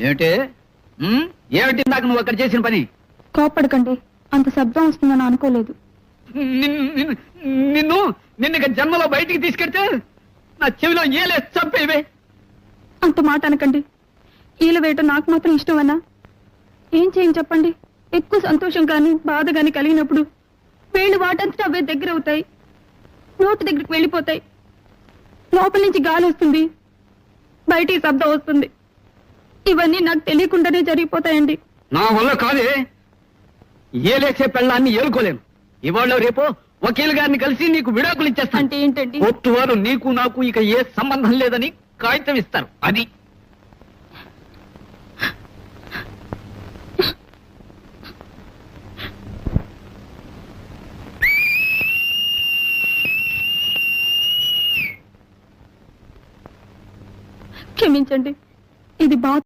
ఏమిటి ఏమిటి నాకు నువ్వు అక్కడ చేసిన పని? కోపడకండి, అంత శబ్దం వస్తుందని అనుకోలేదు. నిన్ను ఇక జన్మలో బయటికి తీసుకెడితే నా చెవిలో ఏలే చంపేవే. అంత మాట అనకండి. ఈల వేయటం నాకు మాత్రం ఇష్టమన్నా? ఏం చేయని చెప్పండి. ఎక్కువ సంతోషం కానీ బాధ కానీ కలిగినప్పుడు వేళ్ళు వాటంతటా అవే దగ్గర అవుతాయి, నోటి దగ్గరికి వెళ్ళిపోతాయి. లోపల నుంచి గాలి వస్తుంది, బయటికి శబ్దం వస్తుంది. ఇవన్నీ నాకు తెలియకుండానే జరిగిపోతాయండి. నా వల్ల కాదే. ఏలేసే పెళ్ళాన్ని ఏలుకోలేను. ఇవాళ రేపో వకీల్ గారిని కలిసి నీకు విడాకులు ఇచ్చేస్తాను. అంటే ఏంటండి? కోర్టు వారు నీకు నాకు ఇక ఏ సంబంధం లేదని కాగితం ఇస్తారు. అది క్షమించండి, ఇది బాధ.